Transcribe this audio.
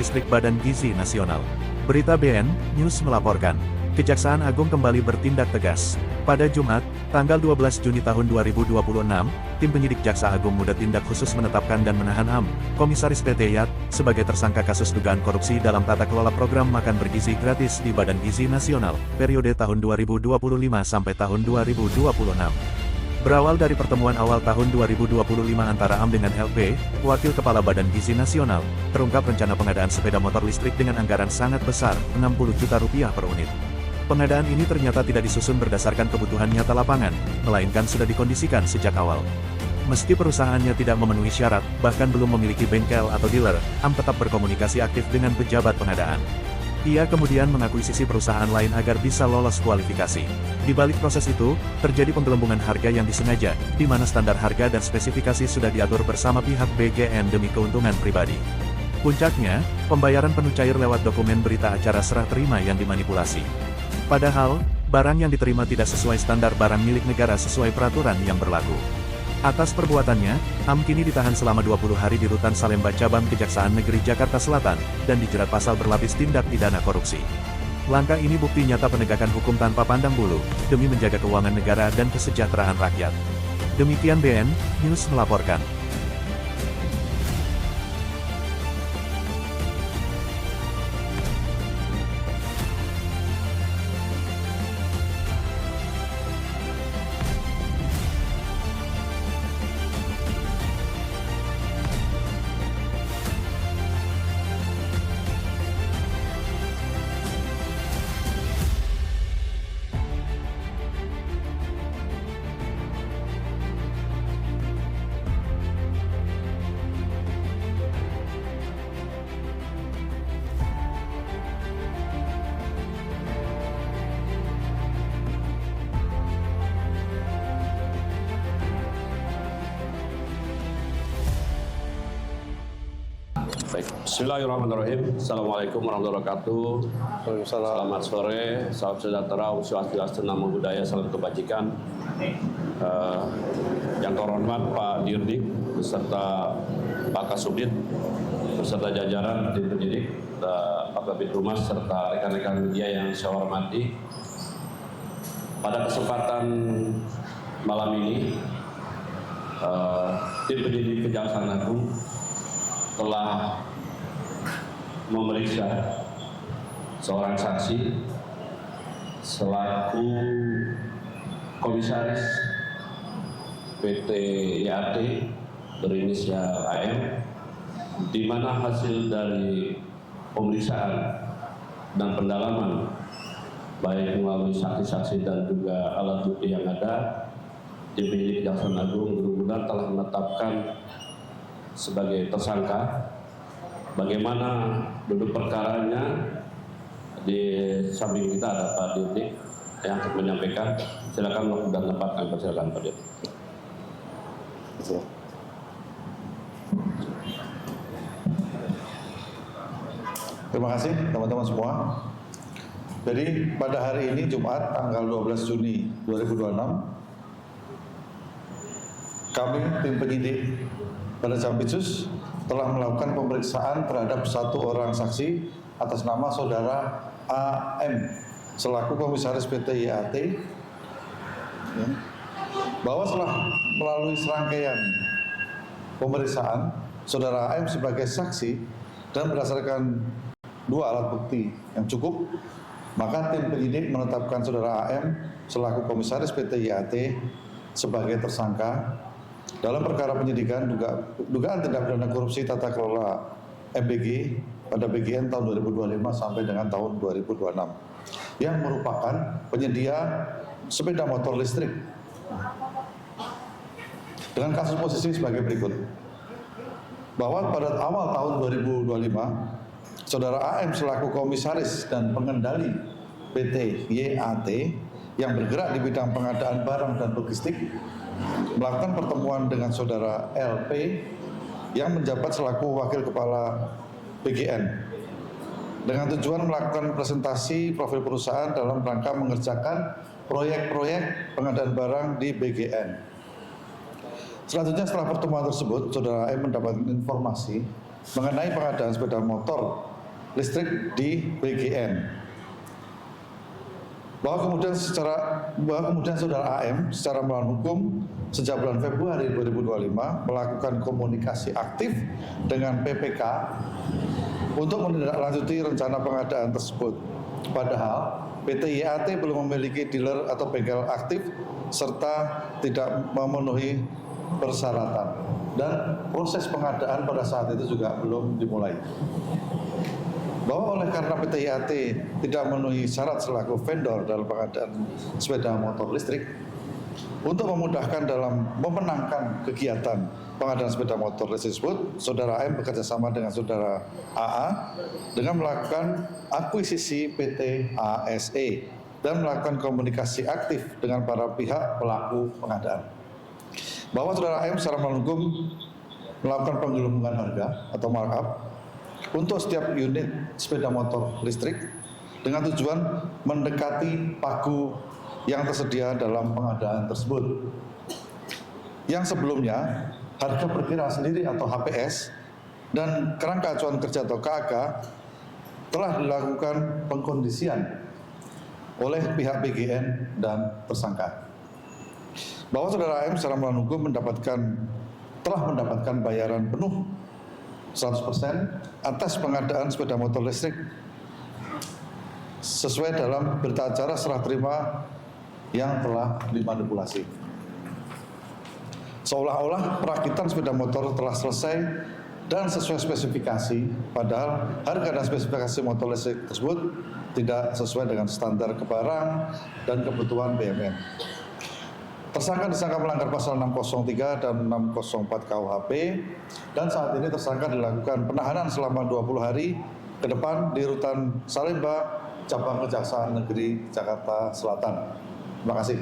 listrik Badan Gizi Nasional. Berita BN News melaporkan, Kejaksaan Agung kembali bertindak tegas. Pada Jumat, tanggal 12 Juni tahun 2026, tim penyidik Jaksa Agung Muda Tindak Khusus menetapkan dan menahan Komisaris PT YAT, sebagai tersangka kasus dugaan korupsi dalam tata kelola program makan bergizi gratis di Badan Gizi Nasional, periode tahun 2025 sampai tahun 2026. Berawal dari pertemuan awal tahun 2025 antara dengan LP, Wakil Kepala Badan Gizi Nasional, terungkap rencana pengadaan sepeda motor listrik dengan anggaran sangat besar, Rp60 juta per unit. Pengadaan ini ternyata tidak disusun berdasarkan kebutuhan nyata lapangan, melainkan sudah dikondisikan sejak awal. Meski perusahaannya tidak memenuhi syarat, bahkan belum memiliki bengkel atau dealer, tetap berkomunikasi aktif dengan pejabat pengadaan. Ia kemudian mengakuisisi perusahaan lain agar bisa lolos kualifikasi. Di balik proses itu, terjadi penggelembungan harga yang disengaja, di mana standar harga dan spesifikasi sudah diatur bersama pihak BGN demi keuntungan pribadi. Puncaknya, pembayaran penuh cair lewat dokumen berita acara serah terima yang dimanipulasi. Padahal, barang yang diterima tidak sesuai standar barang milik negara sesuai peraturan yang berlaku. Atas perbuatannya, kini ditahan selama 20 hari di Rutan Salemba Cabang Kejaksaan Negeri Jakarta Selatan, dan dijerat pasal berlapis tindak pidana korupsi. Langkah ini bukti nyata penegakan hukum tanpa pandang bulu, demi menjaga keuangan negara dan kesejahteraan rakyat. Demikian BN News melaporkan. Baik, bismillahirrahmanirrahim. Assalamualaikum warahmatullahi wabarakatuh. Selamat sore, salam sejahtera, Swastiastu, Namo Buddhaya, salam kebajikan. Yang terhormat Pak Dirdik beserta Pak Kasubdit beserta jajaran tim penyidik, Pak Kabid Humas serta rekan-rekan media yang saya hormati. Pada kesempatan malam ini, tim penyidik Kejaksaan Agung telah memeriksa seorang saksi selaku komisaris PT YAT berinisial AM, di mana hasil dari pemeriksaan dan pendalaman baik melalui saksi-saksi dan juga alat bukti yang ada, tim penyidik Kejaksaan Agung benar-benar telah menetapkan sebagai tersangka. Bagaimana duduk perkaranya, di samping kita ada Pak Dirdik yang akan menyampaikan. Silakan waktu dan tempat kami persilakan Pak Dirdik. Terima kasih teman-teman semua. Jadi pada hari ini Jumat tanggal 12 Juni 2026, kami tim penyidik Badan Jampitsus telah melakukan pemeriksaan terhadap satu orang saksi atas nama saudara AM selaku komisaris PT YAT, bahwa setelah melalui serangkaian pemeriksaan saudara AM sebagai saksi dan berdasarkan dua alat bukti yang cukup, maka tim penyidik menetapkan saudara AM selaku komisaris PT YAT sebagai tersangka dalam perkara penyidikan dugaan tindak pidana korupsi tata kelola MBG pada BGN tahun 2025 sampai dengan tahun 2026 yang merupakan penyedia sepeda motor listrik. Dengan kasus posisi sebagai berikut, bahwa pada awal tahun 2025 saudara AM selaku komisaris dan pengendali PT YAT yang bergerak di bidang pengadaan barang dan logistik melakukan pertemuan dengan saudara LP yang menjabat selaku wakil kepala BGN dengan tujuan melakukan presentasi profil perusahaan dalam rangka mengerjakan proyek-proyek pengadaan barang di BGN. Selanjutnya setelah pertemuan tersebut, saudara M mendapatkan informasi mengenai pengadaan sepeda motor listrik di BGN. Bahwa kemudian saudara AM secara melawan hukum sejak bulan Februari 2025 melakukan komunikasi aktif dengan PPK untuk menindaklanjuti rencana pengadaan tersebut. Padahal PT YAT belum memiliki dealer atau bengkel aktif serta tidak memenuhi persyaratan, dan proses pengadaan pada saat itu juga belum dimulai. Bahwa oleh karena PT YAT tidak memenuhi syarat selaku vendor dalam pengadaan sepeda motor listrik, untuk memudahkan dalam memenangkan kegiatan pengadaan sepeda motor listrik tersebut, saudara AM bekerjasama dengan saudara AA dengan melakukan akuisisi PT ASE dan melakukan komunikasi aktif dengan para pihak pelaku pengadaan. Bahwa saudara AM secara melawan hukum melakukan penggelembungan harga atau markup untuk setiap unit sepeda motor listrik dengan tujuan mendekati pagu yang tersedia dalam pengadaan tersebut. Yang sebelumnya harga perkiraan sendiri atau HPS dan kerangka acuan kerja atau KAK telah dilakukan pengkondisian oleh pihak BGN dan tersangka. Bahwa saudara AM secara melawan hukum telah mendapatkan bayaran penuh 100% atas pengadaan sepeda motor listrik sesuai dalam berita acara serah terima yang telah dimanipulasi. Seolah-olah perakitan sepeda motor telah selesai dan sesuai spesifikasi, padahal harga dan spesifikasi motor listrik tersebut tidak sesuai dengan standar kebarang dan kebutuhan BMN. Tersangka disangka melanggar pasal 603 dan 604 KUHP, dan saat ini tersangka dilakukan penahanan selama 20 hari ke depan di Rutan Salemba, Cabang Kejaksaan Negeri Jakarta Selatan. Terima kasih.